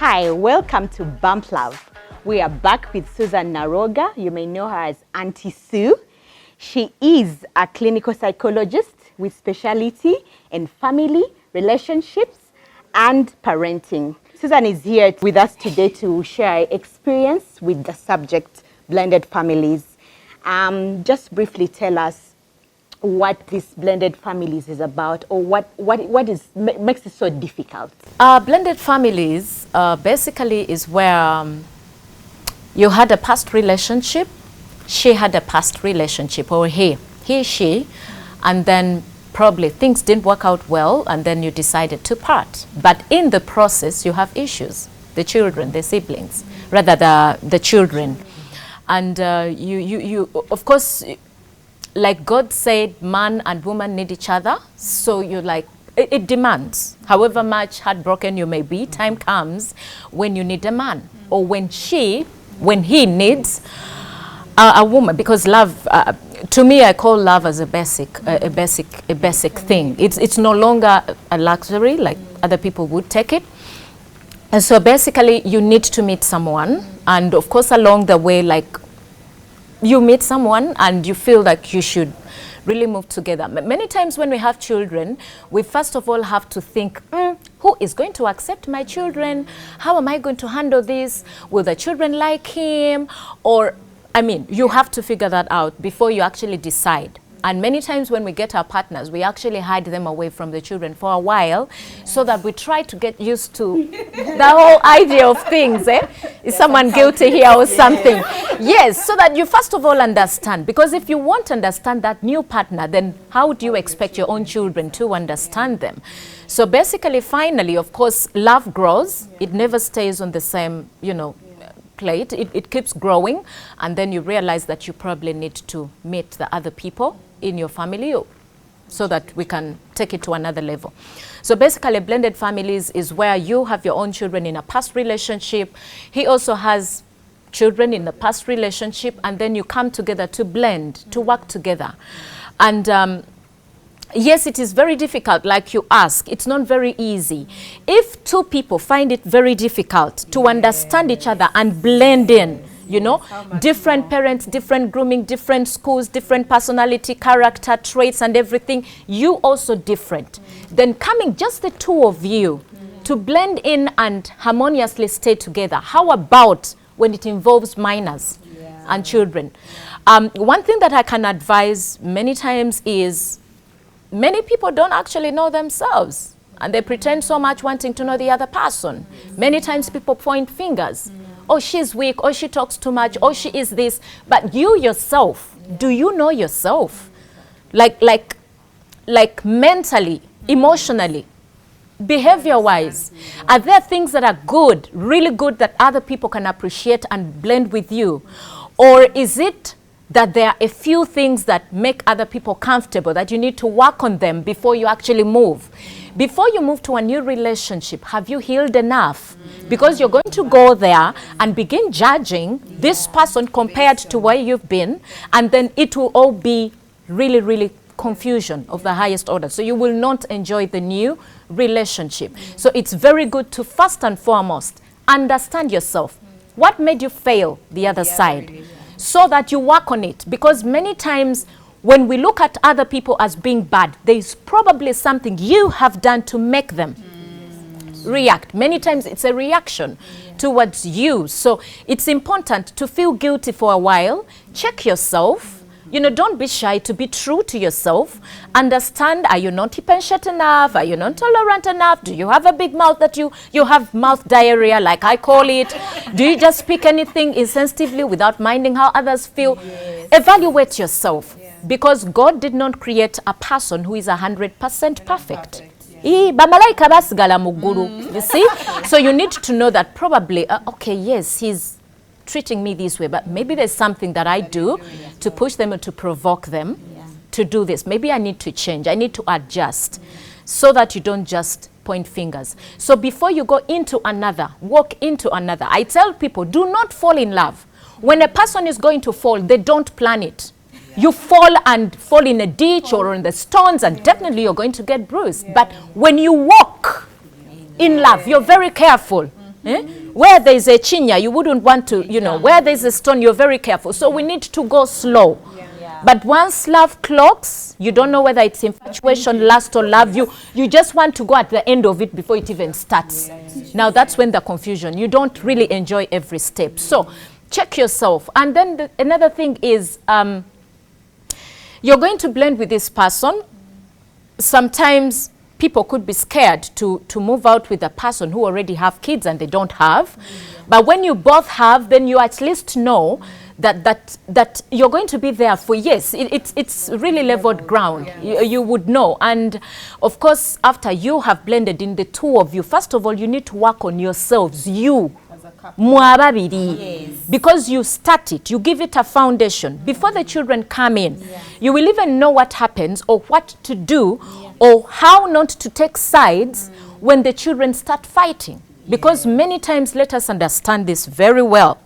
Hi, welcome to Bump Love. We are back with Susan Naroga. You may know her as Auntie Sue. She is a clinical psychologist with specialty in family, relationships, and parenting. Susan is here with us today to share her experience with the subject, blended families. Just briefly tell us what this blended families is about, or what makes it so difficult. Blended families basically is where you had a past relationship, she had a past relationship, or he, she, and then probably things didn't work out well, and then you decided to part. But in the process, you have issues, the children, the siblings, rather the children. And you of course, like God said, man and woman need each other. So you're like, it demands, however much heartbroken you may be, time comes when you need a man, or when he needs a woman, because love, to me, I call love as a basic thing. It's no longer a luxury like other people would take it. And so basically you need to meet someone, and of course along the way, like, you meet someone and you feel like you should really move together. Many times when we have children, we first of all have to think, who is going to accept my children? How am I going to handle this? Will the children like him? Or, I mean, you have to figure that out before you actually decide. And many times when we get our partners, we actually hide them away from the children for a while, so that we try to get used to the whole idea of things. Is someone guilty here or something? Yes, so that you first of all understand. Because if you won't understand that new partner, then how do you expect your own children to understand them? So basically, finally, of course, love grows. It never stays on the same, plate. It keeps growing, and then you realize that you probably need to meet the other people in your family so that we can take it to another level. So basically, blended families is where you have your own children in a past relationship. He also has children in a past relationship, and then you come together to blend, to work together. And yes, it is very difficult, like you ask. It's not very easy. If two people find it very difficult to understand each other and blend in, different parents, different grooming, different schools, different personality, character, traits, and everything, you also different. Then coming just the two of you to blend in and harmoniously stay together. How about when it involves minors and children? One thing that I can advise many times is, many people don't actually know themselves, and they pretend so much wanting to know the other person. Many times people point fingers. Oh, she's weak, or she talks too much, or she is this. But you yourself, do you know yourself? Like mentally, emotionally, behavior-wise, are there things that are good, really good, that other people can appreciate and blend with you? Or is it that there are a few things that make other people comfortable, that you need to work on them before you actually move? Before you move to a new relationship, have you healed enough? Because you're going to go there and begin judging this person compared to where you've been, and then it will all be really, really confusion of the highest order. So you will not enjoy the new relationship. So it's very good to first and foremost understand yourself. What made you fail the other side? So that you work on it. Because many times when we look at other people as being bad, there is probably something you have done to make them react. Many times it's a reaction towards you. So it's important to feel guilty for a while. Check yourself. Don't be shy to be true to yourself. Understand, are you not patient enough? Are you not tolerant enough? Do you have a big mouth that you have mouth diarrhea, like I call it? Do you just speak anything insensitively without minding how others feel? Yes. Evaluate yourself, because God did not create a person who is 100% perfect. You see? So you need to know that probably, okay, yes, he's treating me this way, but maybe there's something that I do to push them or to provoke them to do this. Maybe I need to change. I need to adjust, so that you don't just point fingers. So before you go into another, walk into another. I tell people, do not fall in love. When a person is going to fall, they don't plan it. You fall in a ditch or in the stones, and definitely you're going to get bruised. But when you walk in love, you're very careful. Where there is a chinya, you wouldn't want to, you know, where there is a stone, you're very careful. So we need to go slow. But once love clocks, you don't know whether it's infatuation, lust, or love. You just want to go at the end of it before it even starts. Now that's when the confusion. You don't really enjoy every step. So check yourself. And then another thing is you're going to blend with this person. Sometimes people could be scared to move out with a person who already have kids and they don't have. But when you both have, then you at least know that you're going to be there for years. It's really leveled ground. You would know. And of course, after you have blended in, the two of you, first of all, you need to work on yourselves. You. Because you start it, you give it a foundation. Before the children come in, you will even know what happens or what to do or how not to take sides when the children start fighting. Because many times, let us understand this very well.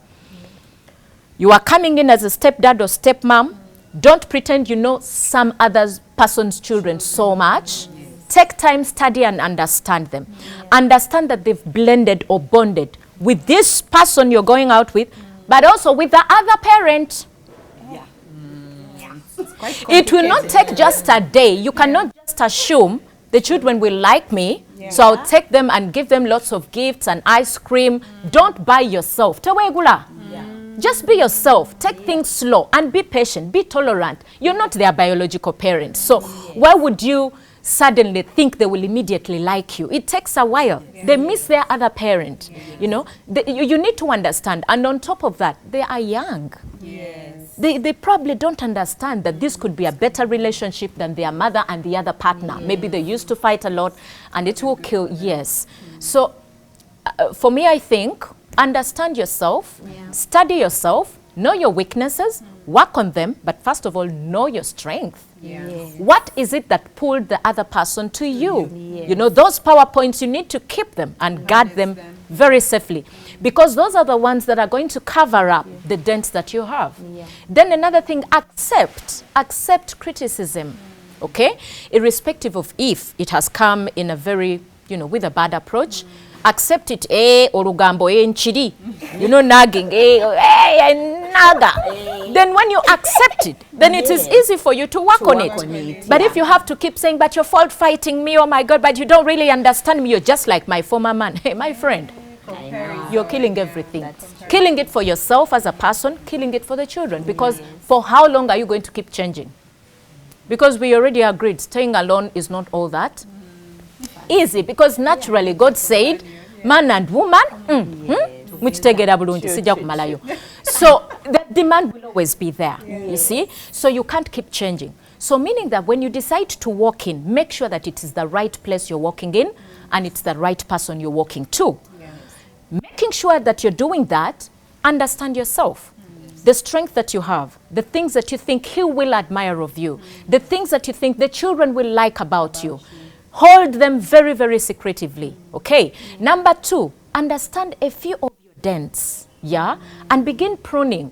You are coming in as a stepdad or stepmom. Don't pretend you know some other person's children so much. Take time, study, and understand them. Understand that they've blended or bonded with this person you're going out with, but also with the other parent. It will not take just a day. You cannot just assume the children will like me, so I'll take them and give them lots of gifts and ice cream. Don't buy yourself. Just be yourself. Take things slow and be patient. Be tolerant. You're not their biological parents. So why would you suddenly think they will immediately like you? It takes a while. They miss their other parent. You know, you need to understand. And on top of that, they are young. They probably don't understand that this could be a better relationship than their mother and the other partner. Maybe they used to fight a lot and it will kill. So for me, I think, understand yourself, study yourself, know your weaknesses, work on them, but first of all, know your strength. What is it that pulled the other person to you? You know, those power points, you need to keep them and guard them very safely, because those are the ones that are going to cover up the dents that you have. Then another thing, accept criticism, okay? Irrespective of if it has come in a very, you know, with a bad approach. Accept it, orugambo, nchiri, you know, nagging, naga. Then when you accept it, then it is easy for you to work on it. But if you have to keep saying, but you're fault fighting me, oh my God, but you don't really understand me, you're just like my former man. Hey, my friend, you're killing everything. Killing it for yourself as a person, killing it for the children. Because for how long are you going to keep changing? Because we already agreed, staying alone is not all that easy, because naturally God said man and woman so the demand will always be there. You see, so you can't keep changing. So meaning that when you decide to walk in, make sure that it is the right place you're walking in and it's the right person you're walking to. Making sure that you're doing that, understand yourself. The strength that you have, the things that you think he will admire of you, the things that you think the children will like about you. Hold them very, very secretively, okay? Number 2, understand a few of your dents, and begin pruning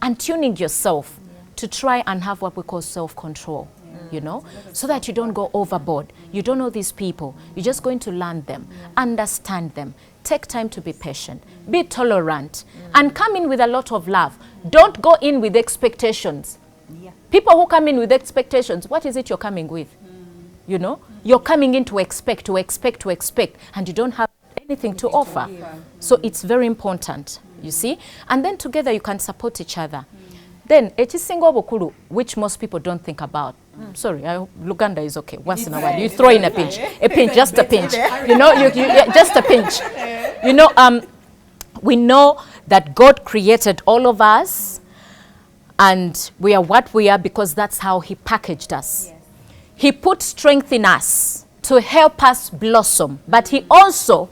and tuning yourself to try and have what we call self-control, you know, so that you don't go overboard. You don't know these people. You're just going to learn them, understand them. Take time to be patient, be tolerant, and come in with a lot of love. Don't go in with expectations. People who come in with expectations, what is it you're coming with? You know, you're coming in to expect, and you don't have anything to offer. So it's very important, you see. And then together you can support each other. Then, ekisinga obukulu, which most people don't think about. Sorry, Luganda is okay. Once in a while, you throw in a pinch, just a pinch. You know, just a pinch. You know, we know that God created all of us, and we are what we are because that's how He packaged us. He put strength in us to help us blossom, but He also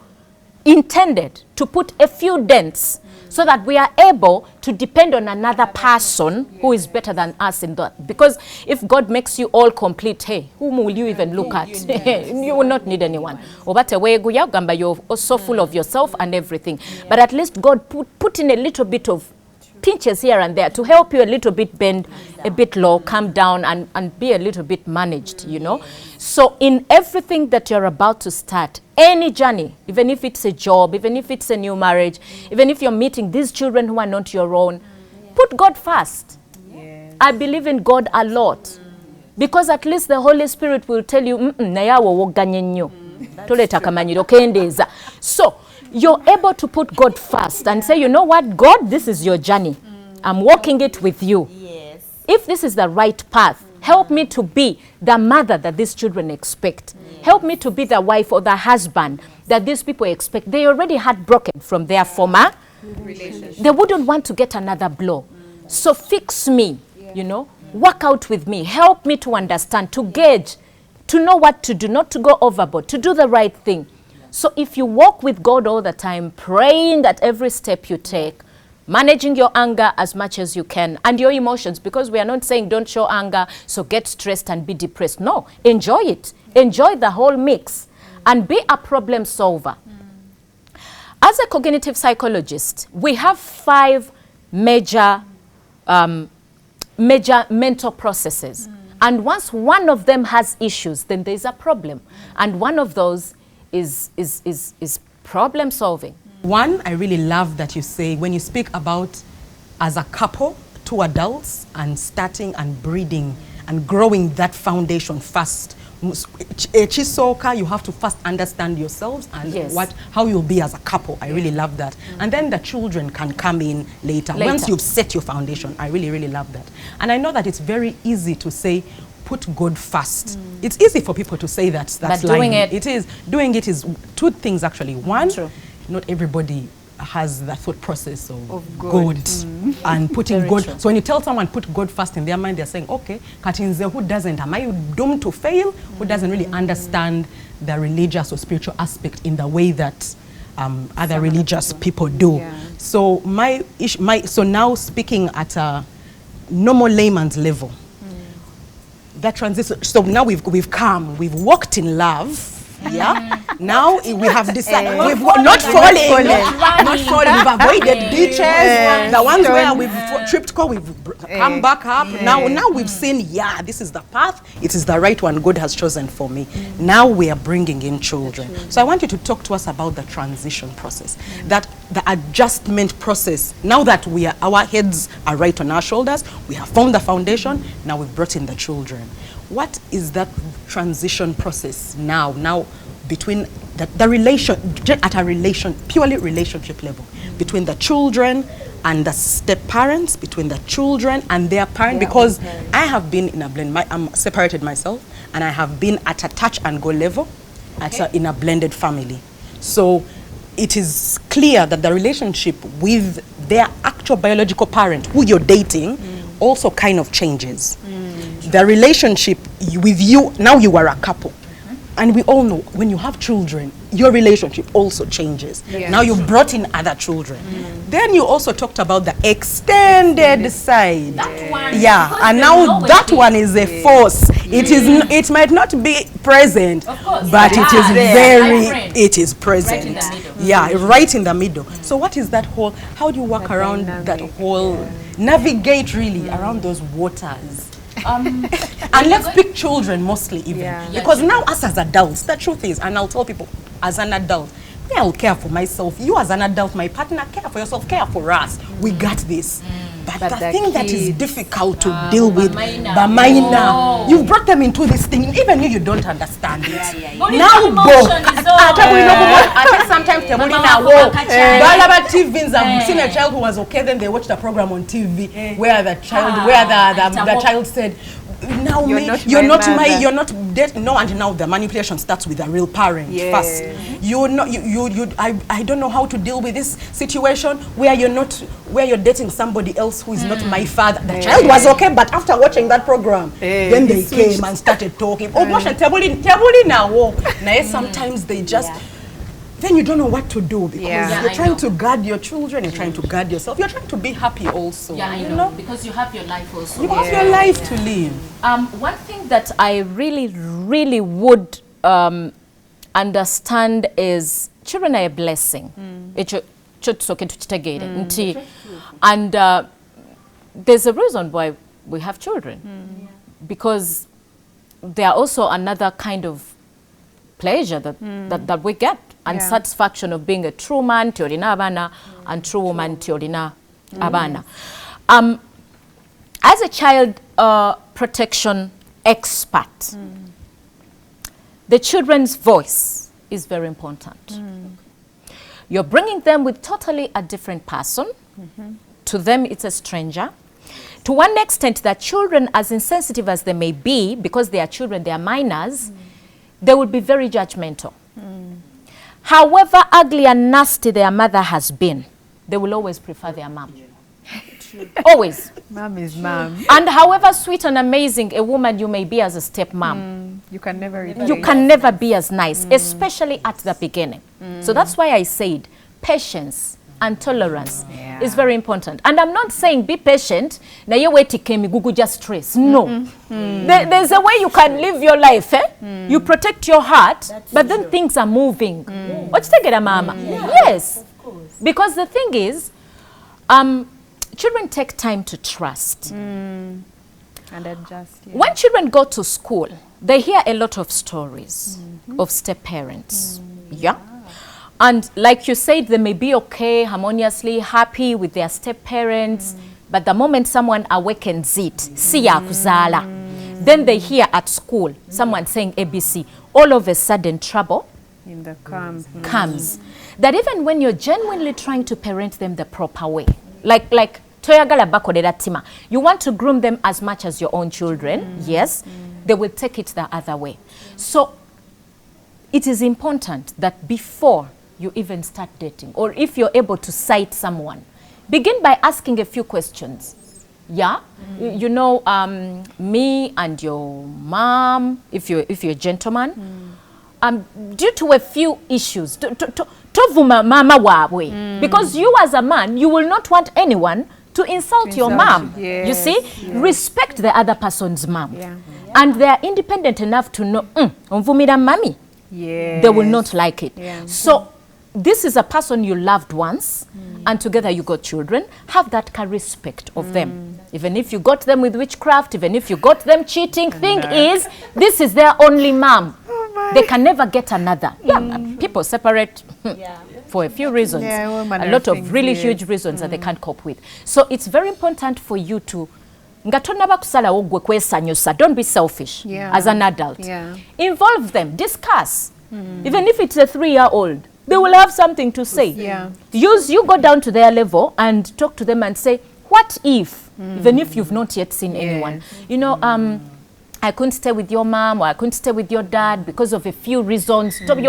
intended to put a few dents so that we are able to depend on another person who is better than us in that. Because if God makes you all complete, hey, whom will you even look at? You will not need anyone. You're so full of yourself and everything. But at least God put in a little bit of pinches here and there to help you a little bit bend a bit low, come down and be a little bit managed, you know. So in everything that you're about to start, any journey, even if it's a job, even if it's a new marriage, even if you're meeting these children who are not your own, put God first. Yes. I believe in God a lot. Because at least the Holy Spirit will tell you, so you're able to put God first and say, you know what, God, this is your journey. I'm walking it with you. Yes. If this is the right path, help me to be the mother that these children expect. Help me to be the wife or the husband that these people expect. They already had broken from their former relationship. They wouldn't want to get another blow. So fix me, you know, work out with me, help me to understand, to gauge, to know what to do, not to go overboard, to do the right thing. So if you walk with God all the time, praying at every step you take, managing your anger as much as you can and your emotions, because we are not saying don't show anger, so get stressed and be depressed. No, enjoy it. Enjoy the whole mix and be a problem solver. As a cognitive psychologist, we have 5 major mental processes. And once one of them has issues, then there's a problem. And one of those is problem solving. One, I really love that you say, when you speak about as a couple, 2 adults, and starting and breeding and growing that foundation first. Chisoka, you have to first understand yourselves and how you'll be as a couple. I really love that. And then the children can come in later. Once you've set your foundation. I really, really love that. And I know that it's very easy to say, put God first. It's easy for people to say that. That's doing it is. Doing it is 2 things actually. One, not everybody has the thought process of God and putting God. So when you tell someone put God first in their mind, they're saying, okay, Katinze, who doesn't? Am I doomed to fail? Who doesn't really understand the religious or spiritual aspect in the way that other religious people do? Yeah. So so now speaking at a normal layman's level, that transition. So now we've come, we've walked in love. Yeah. Now we have decided we've not falling. We've avoided beaches. The ones where we've tripped, we've come back up. Now we've seen. Yeah, this is the path. It is the right one God has chosen for me. Now we are bringing in children. So I want you to talk to us about the transition process, that the adjustment process. Now that our heads are right on our shoulders, we have formed the foundation. Now we've brought in the children. What is that transition process now between the relation, at a purely relationship level, between the children and the step parents, between the children and their parent? Because I have been in a blend, I'm separated myself, and I have been at a touch and go level in a blended family. So it is clear that the relationship with their actual biological parent, who you're dating, also kind of changes. The relationship with you, now you are a couple. And we all know when you have children, your relationship also changes. Now you've brought in other children. Then you also talked about the extended side. That one. Yeah, and now that one is a force. It might not be present, but it is it is present. Right in the middle. Yeah, right in the middle. So what is that whole, how do you work around that whole, navigate really around those waters? And let's pick children mostly even. Because now us as adults, the truth is, and I'll tell people, as an adult, me, I'll care for myself. You as an adult, my partner, care for yourself, care for us. We got this. But the thing that is difficult to deal with, Bamaina, you've brought them into this thing, even you don't understand it. Now go. Sometimes I've seen a child who was okay, then they watched a program on TV where the child said, now you're not dead. No, and now the manipulation starts with a real parent first. I don't know how to deal with this situation where you're dating somebody else who is not my father. The child was okay, but after watching that program, then they came and started talking. Sometimes they just then you don't know what to do, because you're trying to guard your children, you're trying to guard yourself, you're trying to be happy also. Yeah, I know, because you have your life also. You have your life to live. One thing that I really would understand is children are a blessing. And there's a reason why we have children, because they are also another kind of pleasure that we get, and satisfaction of being a true man to olina abana and true woman to olina abana. As a child protection expert, the children's voice is very important. You're bringing them with totally a different person. To them, it's a stranger. To one extent, that children, as insensitive as they may be, because they are children, they are minors, they will be very judgmental. However ugly and nasty their mother has been, they will always prefer their mom. Always. Mom is mom. And however sweet and amazing a woman you may be as a stepmom, You can never replace. you can never be as nice, especially at the beginning. So that's why I said patience and tolerance is very important. And I'm not saying be patient, na ye wait migugu just stress. No. There's a way you can live your life. You protect your heart, but then things are moving. What's the mama? Yes. Because the thing is, children take time to trust. And adjust. When children go to school, they hear a lot of stories of step-parents. Yeah. And like you said, they may be okay, harmoniously, happy with their step-parents, but the moment someone awakens it, siya kuzala, then they hear at school someone saying ABC, all of a sudden trouble In the camp. comes. That even when you're genuinely trying to parent them the proper way, like toyagala bakolera tima, you want to groom them as much as your own children, yes, they will take it the other way. So it is important that before you even start dating, or if you're able to sight someone, begin by asking a few questions. Yeah, you know, me and your mom, if you're a gentleman, due to a few issues, tovuma mama wawe, because you as a man, you will not want anyone to insult your mom. Yes, you see, respect the other person's mom, Yeah. and they are independent enough to know, onvumira mami. Yes. They will not like it. Yeah. So this is a person you loved once, and together you got children. Have that respect of them. Even if you got them with witchcraft, even if you got them cheating, thing is, this is their only mom. They can never get another. Yeah, people separate for a few reasons. Yeah, all manner a lot of of things, really yes. huge reasons that they can't cope with. So it's very important for you to don't be selfish as an adult. Yeah. Involve them, discuss. Even if it's a 3-year-old, they will have something to say. Yeah. You go down to their level and talk to them and say, what if, even if you've not yet seen anyone, you know, I couldn't stay with your mom, or I couldn't stay with your dad because of a few reasons. For the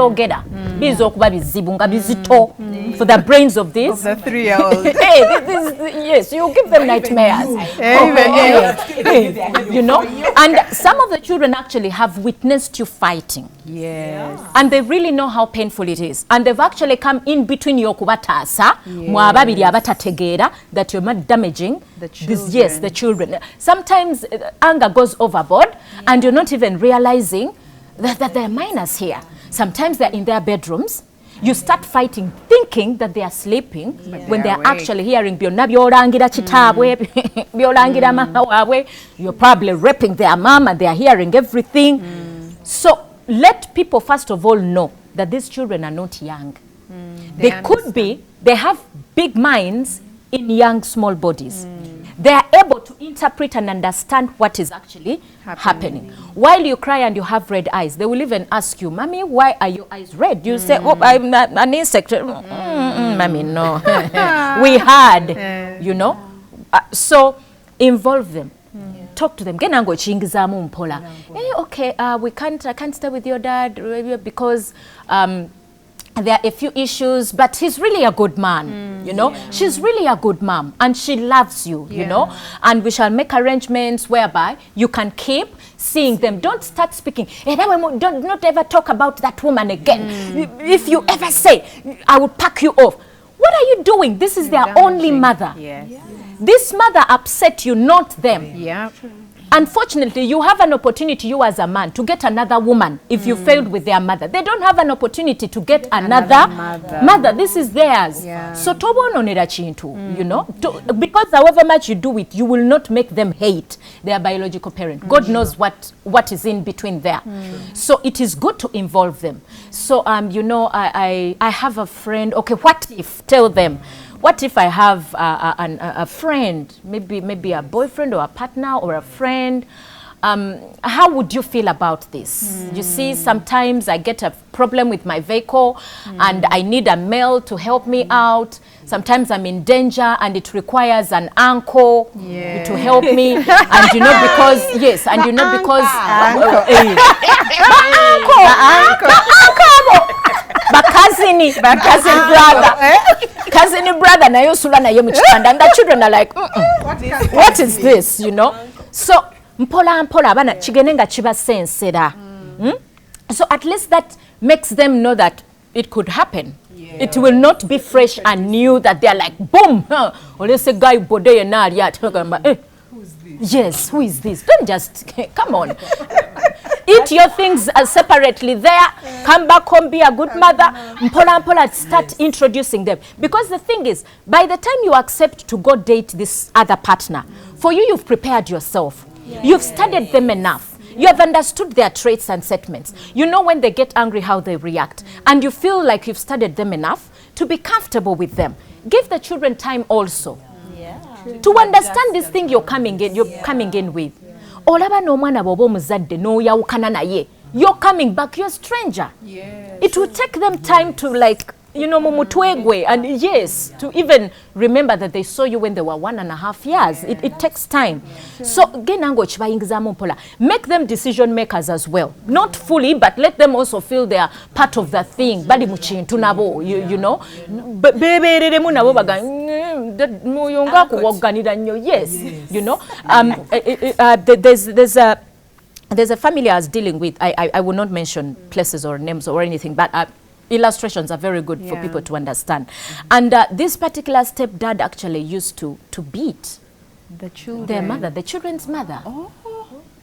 brains of this. Of the 3-year-old. Yes, you give them nightmares. You know, and some of the children actually have witnessed you fighting. Yes. And they really know how painful it is. And they've actually come in between your kubatasa, mwababiri abatategeera, that you're not damaging The the children. Sometimes anger goes overboard and you're not even realizing that they're minors here. Sometimes they're in their bedrooms. You start fighting thinking that they are sleeping when they're awake. actually hearing byonna byolangira kitabwe, byolangira mama waabwe. You're probably raping their mom and they're hearing everything. So let people first of all know that these children are not young. They could be, they have big minds in young small bodies. They are able to interpret and understand what is actually happening. While you cry and you have red eyes, they will even ask you, Mommy, why are your eyes red? You say, oh, I'm not an insect. Mommy, no. We had, you know. So involve them. Talk to them. Genango chingizamu mpola. Hey, okay, I can't stay with your dad because there are a few issues, but he's really a good man, you know. She's really a good mom and she loves you, you know. And we shall make arrangements whereby you can keep seeing them. Don't start speaking. Don't not ever talk about that woman again. If you ever say, I will pack you off. What are you doing? This is their only mother. Yes. This mother upset you, not them. Yeah. Unfortunately, you have an opportunity, you as a man, to get another woman if you failed with their mother. They don't have an opportunity to get another mother. This is theirs. Yeah. So tobononera chintu, you know, because however much you do it, you will not make them hate their biological parent. God knows what is in between there. So it is good to involve them. So you know, I have a friend. Okay, what if? Tell them. What if I have a friend, maybe a boyfriend or a partner or a friend? How would you feel about this? You see, sometimes I get a problem with my vehicle and I need a male to help me out. Sometimes I'm in danger and it requires an uncle to help me. And you know, because, yes, and you know, because... cousin brother na yosula na yo muchitanda, and the children are like, what is this, you know? So mpola abana chigenenga chiba sensera. So at least that makes them know that it could happen. It will not be fresh and new that they are like boom, or let's say guy bode na yet. Yes, who is this? Don't just come on. Eat your things separately there. Come back home, be a good mother. Mpola, start introducing them. Because the thing is, by the time you accept to go date this other partner, for you, you've prepared yourself. You've studied them enough. You have understood their traits and sentiments. You know when they get angry, how they react. And you feel like you've studied them enough to be comfortable with them. Give the children time also. To understand this thing you're coming in with. Olaba no mwana bobo muzadde no yawukana naye. You're coming back, you're a stranger. It will take them time to, like, you know, mumutwegwe, and yes, to even remember that they saw you when they were 1.5 years. It takes time. So genango chibayingizamu mpola. Make them decision makers as well. Not fully, but let them also feel they are part of the thing. Bali muchintu nabo, you know. Bebereremu nabo baga muyonga kuwoganira nnyo. Yes, you know. There's a family I was dealing with. I will not mention places or names or anything, but illustrations are very good for people to understand. And this particular stepdad actually used to beat the children. Their mother, the children's mother.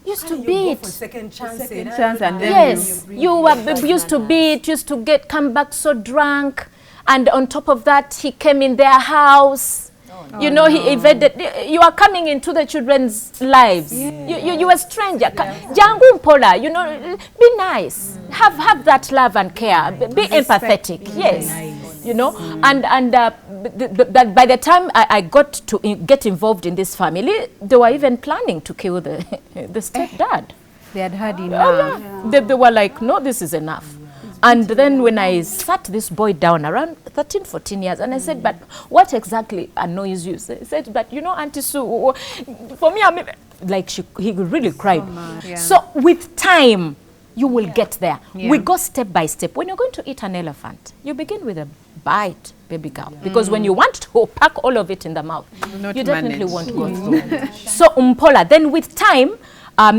Used to You beat. go for second chance. Second chance, and then Yes, you were used to beat, used to come back so drunk, and on top of that, he came in their house. You know, he invaded. You are coming into the children's lives. You a stranger. Jangu mpola, you know, be nice. Have that love and care. Be empathetic. Yes, you know. And by the time I got to get involved in this family, they were even planning to kill the stepdad. They had had enough. They were like, no, this is enough. And then when I sat this boy down around 13, 14 years, and I said, but what exactly annoys you? He said, but you know, Auntie Sue, for me, like he really cried. So with time, you will get there. We go step by step. When you're going to eat an elephant, you begin with a bite, baby girl. Because when you want to pack all of it in the mouth, you definitely won't go through. So Mpola, then with time,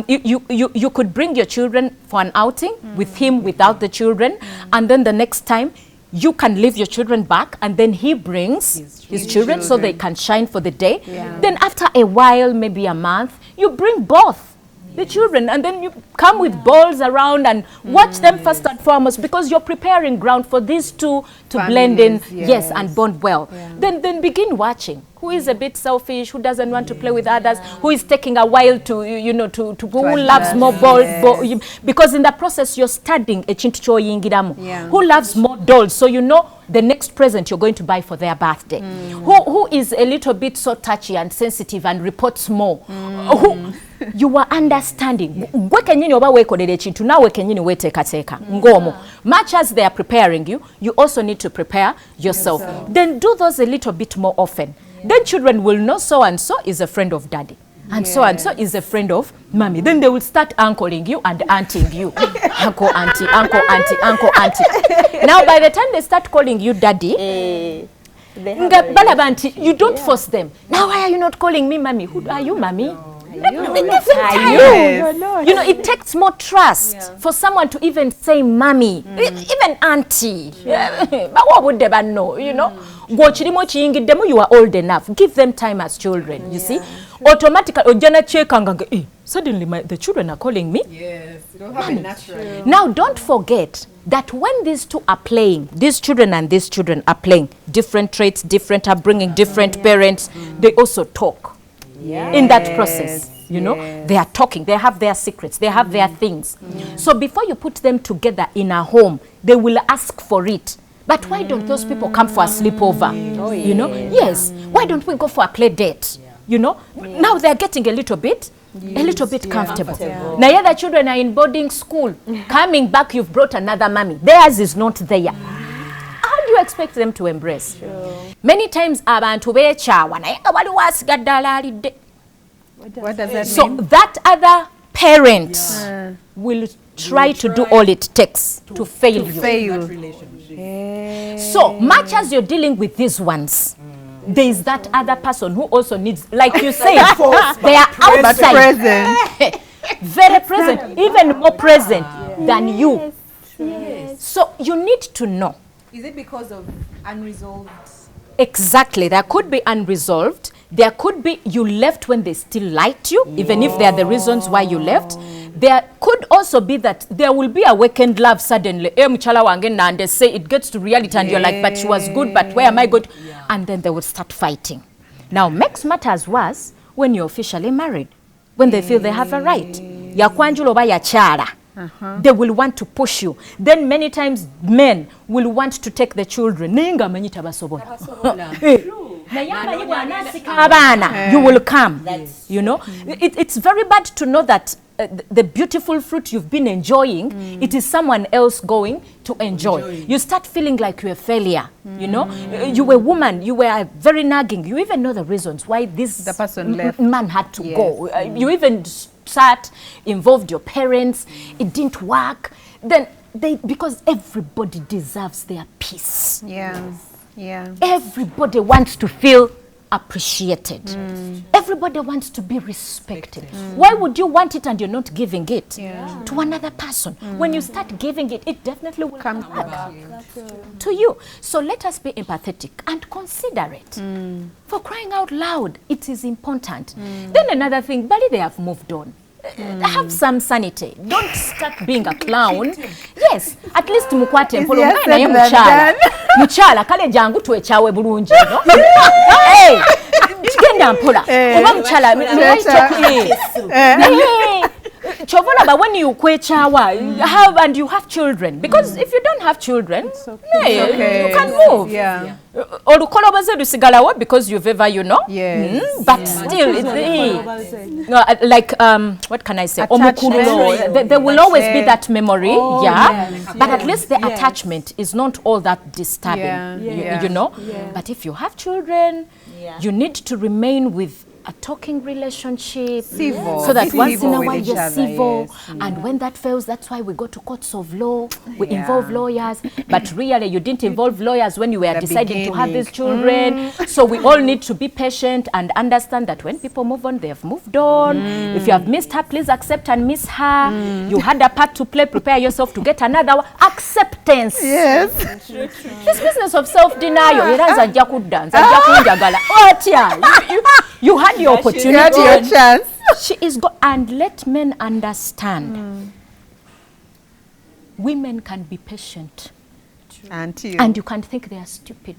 you could bring your children for an outing with him, without the children, and then the next time you can leave your children back, and then he brings his children so they can shine for the day. Then after a while, maybe a month, you bring both the children, and then you come with balls around and watch them first and foremost, because you're preparing ground for these two to blend in, and bond well. Then begin watching. Who is a bit selfish, who doesn't want to play with others, who is taking a while to, you know, to who loves more ball, because in the process you're studying a chintu yingiramu. Who loves more dolls, so you know the next present you're going to buy for their birthday. Who is a little bit so touchy and sensitive and reports more. Who you are understanding. Much as they are preparing you, you also need to prepare yourself. Then do those a little bit more often. Then children will know so and so is a friend of daddy, and so is a friend of mommy. Then they will start uncling you and aunting you. Uncle, auntie, uncle, auntie, uncle, auntie. Now by the time they start calling you daddy, you don't force them. Now why are you not calling me mommy? Who are you, mommy? You know, it takes more trust for someone to even say mommy, even auntie. But what would they know, you know? You are old enough. Give them time as children, you see? Automatically, suddenly the children are calling me. Yes, it don't happen naturally. Now, don't forget that when these two are playing, these children and these children are playing, different traits, different upbringing, different parents, they also talk in that process. You know, they are talking, they have their secrets, they have their things. So before you put them together in a home, they will ask for it. But why don't those people come for a sleepover? You know, yes. Why don't we go for a play date? You know, now they're getting a little bit comfortable. Now, the other children are in boarding school. Coming back, you've brought another mommy. Theirs is not there. How do you expect them to embrace? Many times, abantu bechawa naye nga wali wasigadde alaalidde. What does that So mean? that other parent will try to do all it takes to fail you. Fail. So much as you're dealing with these ones, there is that other person who also needs, like you say, they are outside, Present. very present, even more present than you. So you need to know. Is it because of unresolved? Exactly. There could be unresolved. There could be you left when they still liked you, even if they are the reasons why you left. There could also be that there will be awakened love suddenly. And they say it gets to reality and you're like, but she was good, but where am I good? And then they will start fighting. Now, makes matters worse when you're officially married, when they feel they have a right. They will want to push you. Then many times men will want to take the children. You will come. You know, it's very bad to know that the beautiful fruit you've been enjoying, it is someone else going to enjoy. You start feeling like you're a failure. You know, you were a woman, you were very nagging. You even know the reasons why the person left. man had to go. You even involved your parents, it didn't work. Then because everybody deserves their peace. Yeah. Everybody wants to feel appreciated. Everybody wants to be respected. Why would you want it and you're not giving it to another person? When you start giving it, it definitely will come back to you. So let us be empathetic and considerate. For crying out loud, it is important. Then another thing, Bali, they have moved on. Have some sanity. Don't start being a clown. Yes, at least mukwate mpolo mwana ye mchala. Mchala kale jangu tuwe chawe bulungi. Hey, chigenda mpola. Oba mchala chovola, but when you kwechawa, you have children, because if you don't have children, you can move. Olukoloboze lusigalawo because you've ever, you know. But still, like what can I say? There will always be that memory, but at least the attachment is not all that disturbing, you know. But if you have children, you need to remain with a talking relationship, so that once in a while you're civil, and when that fails, that's why we go to courts of law. We involve lawyers, but really you didn't involve lawyers when you were deciding to have these children. So we all need to be patient and understand that when people move on, they have moved on. If you have missed her, please accept and miss her. You had a part to play. Prepare yourself to get another one. Acceptance. This business of self-denial. You had your opportunity. You had your chance. She is and let men understand. Women can be patient. And you can think they are stupid.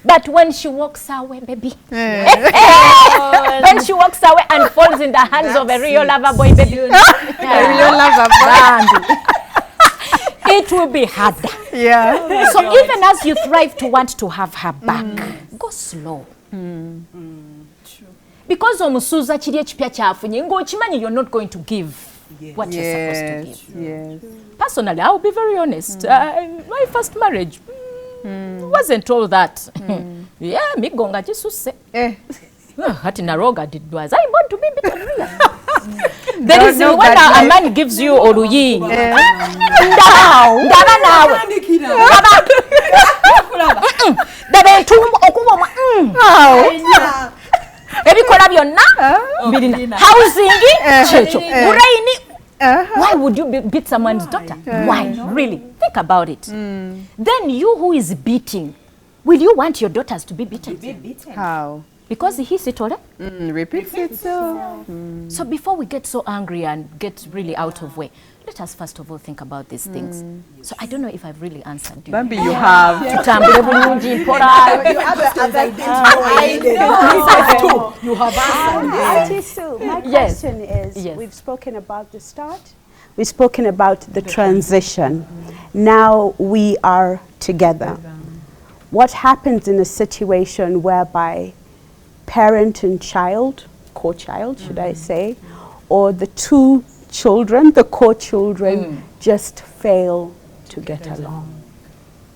But when she walks away, baby. When she walks away and falls in the hands of a real lover boy, baby. A real lover boy. It will be harder. So even as you thrive to want to have her back, go slow. Because omusuza kiri ekipya kyafunye ng'okimanyi you're not going to give what you're supposed to give. Personally, I will be very honest. My first marriage wasn't all that. Migonga kisuse. Hati naroga did was I want to be bit real. There is when a man gives you oluyi. Ndaba nawe. ebikola byonna housing kyekyo buraini. Why would you beat someone's daughter? Why? Really? Think about it. Then you who is beating, will you want your daughters to be beaten? How? Because he sitole. Repeats itself. So before we get so angry and get really out of way, let us first of all think about these things. So I don't know if I've really answered you. Maybe you have. Tutambule bulungi, mpola. You have answered. Auntie Sue, my Yes. question is, Yes. we've spoken about the start, we've spoken about the transition. Now we are together. What happens in a situation whereby parent and child, co-child should I say, or the two children, the co-children, just fail to get along?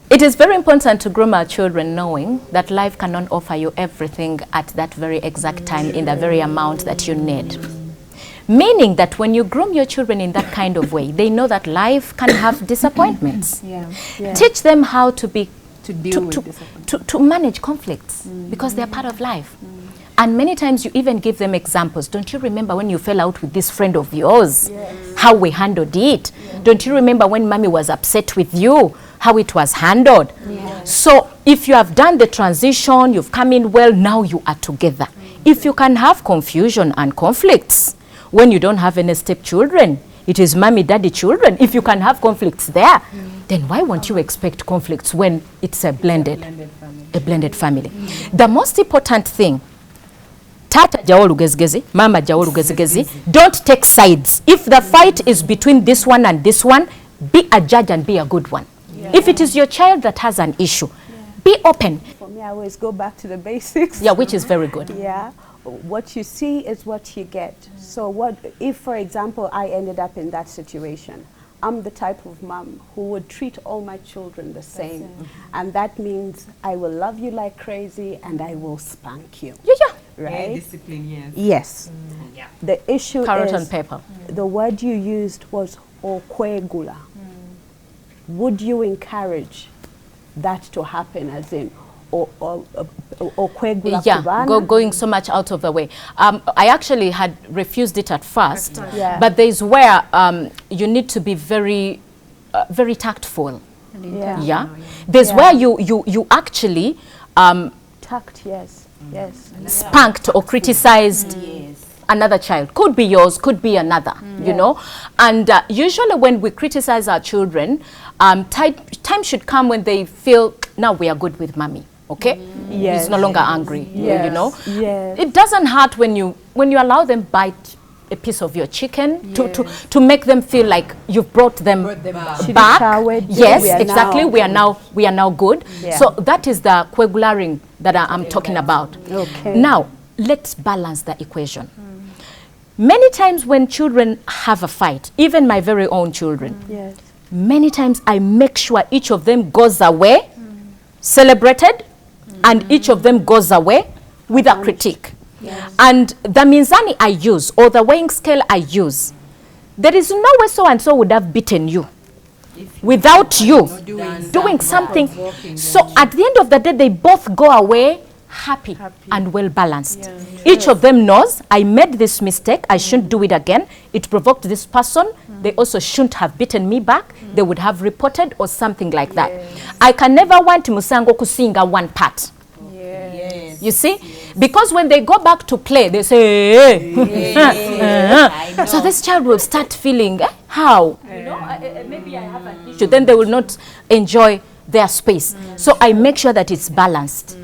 It is very important to groom our children knowing that life cannot offer you everything at that very exact time in the very amount that you need. Meaning that when you groom your children in that kind of way, they know that life can have disappointments. Teach them how to be to manage conflicts because they are part of life. And many times you even give them examples. Don't you remember when you fell out with this friend of yours? How we handled it? Don't you remember when mommy was upset with you? How it was handled? So if you have done the transition, you've come in well, now you are together. If you can have confusion and conflicts when you don't have any stepchildren, it is mommy, daddy children. If you can have conflicts there, then why won't you expect conflicts when it's a blended family? The most important thing, tata jawo lugezigezi, mama jawo lugezigezi, don't take sides. If the fight is between this one and this one, be a judge and be a good one. If it is your child that has an issue, be open. For me, I always go back to the basics. Yeah, which is very good. Yeah. What you see is what you get. So what if, for example, I ended up in that situation? I'm the type of mom who would treat all my children the same. And that means I will love you like crazy and I will spank you. Yeah. Right? Discipline, yes. Yes. The issue Carrot is and pepper. the word you used was okwegula. Would you encourage that to happen, as in okwegula Yeah, kubana? going so much out of the way. I actually had refused it at first, Yeah. but there's where you need to be very, very tactful. Yeah. Yeah, there's where you actually Tact, yes. Yes. spanked or criticized another child. Could be yours, could be another, you know. And usually when we criticize our children, time should come when they feel, now we are good with mommy, okay? Yes. He's no longer angry, Yes. you know. Yes. It doesn't hurt when you allow them bite a piece of your chicken to make them feel like you've brought them back. Yes, exactly. We are now good. Yeah. So that is the coagularing that I'm talking about. Okay. Now let's balance the equation. Many times when children have a fight, even my very own children, Yes. many times I make sure each of them goes away celebrated and each of them goes away with a critique. And the mizani I use or the weighing scale I use, there is no way so and so would have beaten you without you doing something. So at the end of the day, they both go away happy and well balanced. Each of them knows I made this mistake, I shouldn't do it again. It provoked this person. They also shouldn't have beaten me back. They would have reported or something like that. I can never want Musango kusinga one part. You see? Because when they go back to play, they say, hey. So this child will start feeling, how? You know, maybe I have an issue. Then they will not enjoy their space. So I make sure that it's balanced.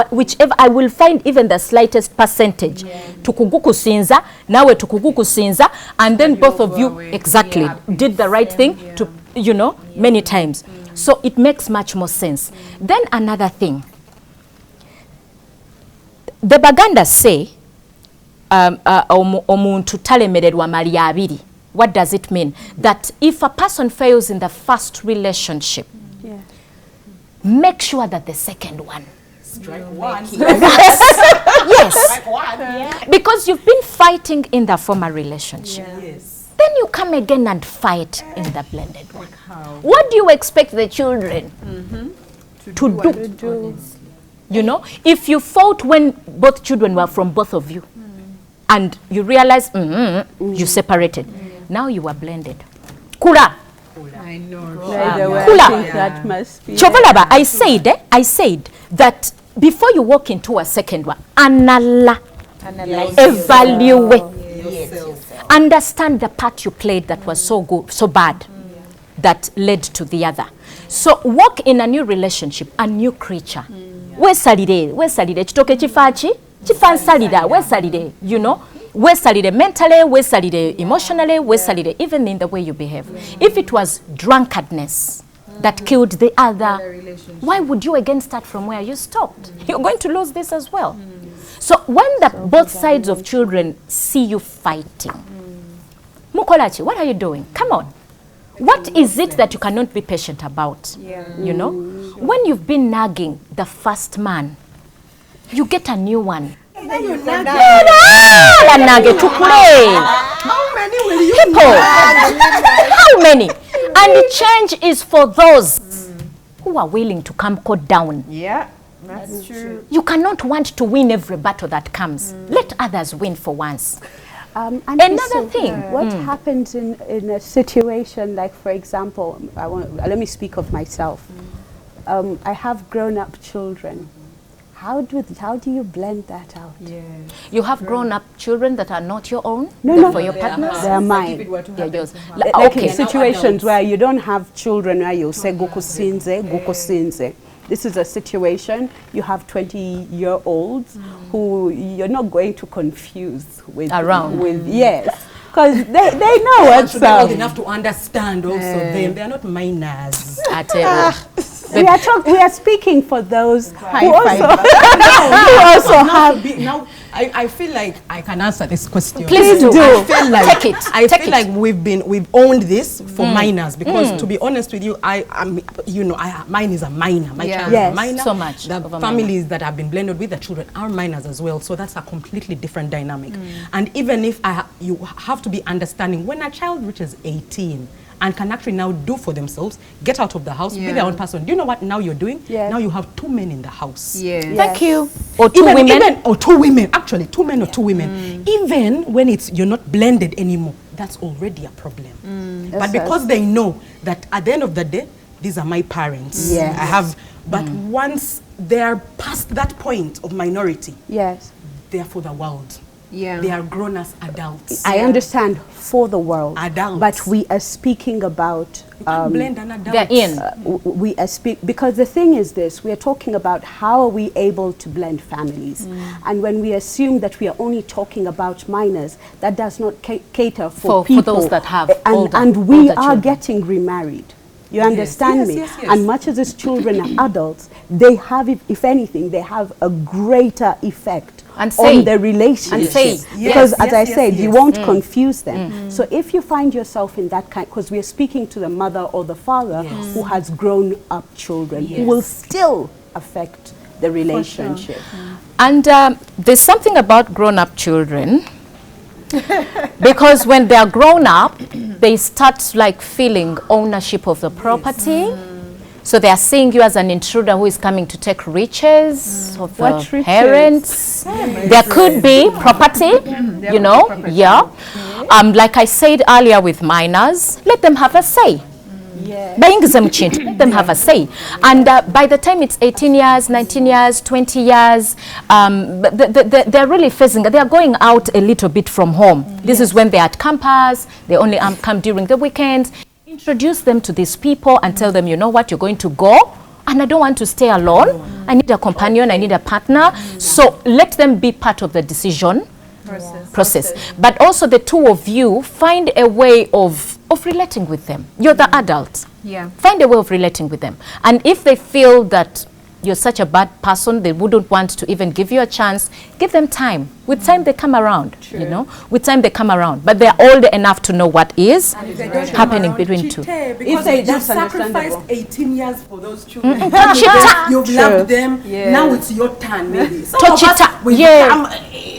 Whichever, I will find even the slightest percentage. Tukuguku sinza, nawe tukuguku sinza, and then both of you exactly did the right thing to, you know, many times. So it makes much more sense. Then another thing. The Baganda say, omuntu talemererwa mali abiri. What does it mean? That if a person fails in the first relationship, make sure that the second one. Yes. Because you've been fighting in the former relationship. Then you come again and fight in the blended one. What do you expect the children to do? You know, if you fought when both children were from both of you, and you realize you separated, now you are blended. Kula. I know. By the way, Kula. I think that must be. Chovalaba, I said that before you walk into a second one, analyze, evaluate, understand the part you played that was so good, so bad, that led to the other. So walk in a new relationship, a new creature. Wesalide, chitoke chifachi, chifansalida, wesalide, you know. Wesalide mentally, wesalide emotionally, wesalide even in the way you behave. If it was drunkardness that killed the other, why would you again start from where you stopped? You're going to lose this as well. So when both sides of children see you fighting, Mukolachi, what are you doing? Come on. What is it that you cannot be patient about? You know? When you've been nagging the first man, you get a new one. How many will you People, how many? And the change is for those who are willing to come down. Yeah, that's true. You cannot want to win every battle that comes. Let others win for once. And Another so thing. what happens in a situation like, for example, let me speak of myself. I have grown-up children. How do you blend that out? You have grown-up children that are not your own? No. For your partners? They are mine. They're yours. Like Okay. in situations where you don't have children where you say Goko Sinze. This is a situation you have 20-year-olds who you're not going to confuse with Around. Yes, because they know what's Should be old up. enough to understand also them. They are not minors. We are speaking for those who also have. Now, I feel like I can answer this question. Please do. I feel like Take it. I Take feel it. like we've owned this for minors because to be honest with you, mine is a minor. My child is Yes. a minor. So much The of a families that have been blended with the children are minors as well. So that's a completely different dynamic. And even if you have to be understanding when a child reaches 18 and can actually now do for themselves, get out of the house, be their own person. Do you know what now you're doing? Yes. Now you have 2 men in the house. Thank you. Or two Even, women. or 2 women, actually 2 men or 2 women. Even when you're not blended anymore, that's already a problem. But because they know that at the end of the day, these are my parents. Yes. I have, but once they're past that point of minority, Yes, they're for the world. Yeah. They are grown as adults. I understand for the world, Adults. but we are speaking about. You can't blend an adult. They're in. We are because the thing is this: we are talking about how are we able to blend families, and when we assume that we are only talking about minors, that does not cater for people those that have and we older are children. getting remarried. You understand Yes, me? yes, yes. And much as these children are adults, they have, if anything, they have a greater effect And say. on the relationship. And say. Because Yes, as I yes, said, yes, you yes. won't confuse them. So if you find yourself in that kind, because we are speaking to the mother or the father who has grown up children, who will still affect the relationship. And there's something about grown-up children because when they're grown up, they start like feeling ownership of the property. So they are seeing you as an intruder who is coming to take riches of What the riches? parents. There could be property, you know, like I said earlier with minors, let them have a say. Let them have a say. And by the time it's 18 years, 19 years, 20 years, they're really facing, they are going out a little bit from home. This is when they're at campus, they only come during the weekends. Introduce them to these people and tell them, you know what, you're going to go and I don't want to stay alone. I need a companion, I need a partner. So let them be part of the decision process. But also the two of you find a way of relating with them. You're the adult. Find a way of relating with them. And if they feel that you're such a bad person, they wouldn't want to even give you a chance, give them time. With time they come around, you know. With time they come around. But they're old enough to know what is happening between two. Because they- you've that's sacrificed understandable. 18 years for those children. Chita. You've loved them. Now it's your turn, maybe. Some of us, Chita. we've come,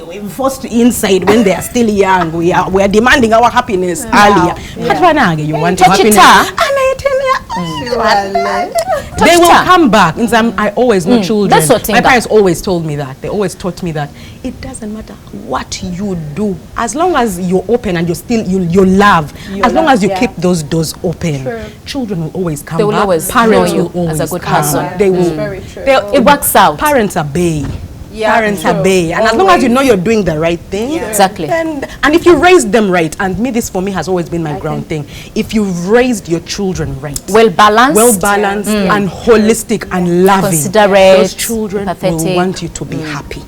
we're forced inside when they are still young. We are demanding our happiness earlier. But right now, you want your Chita. happiness. I'm 18 years. They will come back. I always know children. That's what My parents always told me that. They always taught me that it doesn't matter what you do, as long as you're open and you love. As long as you keep those doors open, children will always come They will back. always Parents know you will always as a good come. person. They will. very true. It works out. Parents obey. Parents obey, and as long as you know you're doing the right thing, Exactly. then, and if you raise them right, and this for me has always been my ground thing. If you've raised your children right, Well balanced. and holistic and loving, Considerate, those children will empathetic. want you to be happy.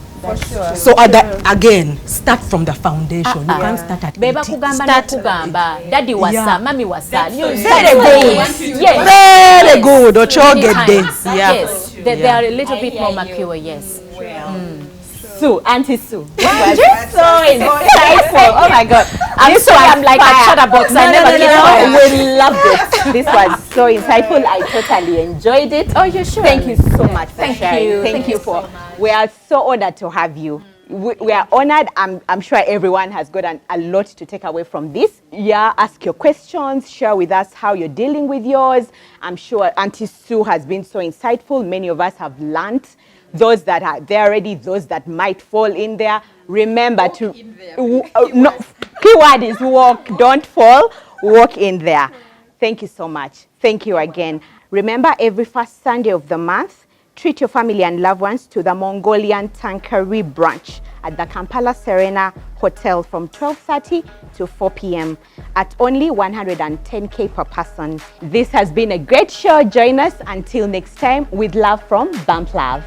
So again, start from the foundation. You can't start at Beba 18. kugamba n'okugamba. Daddy wasa, Yeah. mami wasa. You Very good. Very good. Ochogede. Yeah. Yes. They are a little bit more mature, yes. Sue, Auntie Sue. That was so insightful. Oh my God. I'm like a chatterbox. I never get tired. We loved it. This was so insightful. I totally enjoyed it. Oh, you're sure. Thank you so much for sharing. you. Thank you for. We are so honored to have you. We are honored. I'm sure everyone has got a lot to take away from this. Yeah, ask your questions. Share with us how you're dealing with yours. I'm sure Auntie Sue has been so insightful. Many of us have learned. Those that are there already, those that might fall in there. Remember to keyword is walk, don't fall, walk in there. Thank you so much. Thank you again. Remember, every first Sunday of the month, treat your family and loved ones to the Mongolian Tankari brunch at the Kampala Serena Hotel from 12:30 to 4 p.m. at only 110K per person. This has been a great show. Join us until next time with love from Bump Love.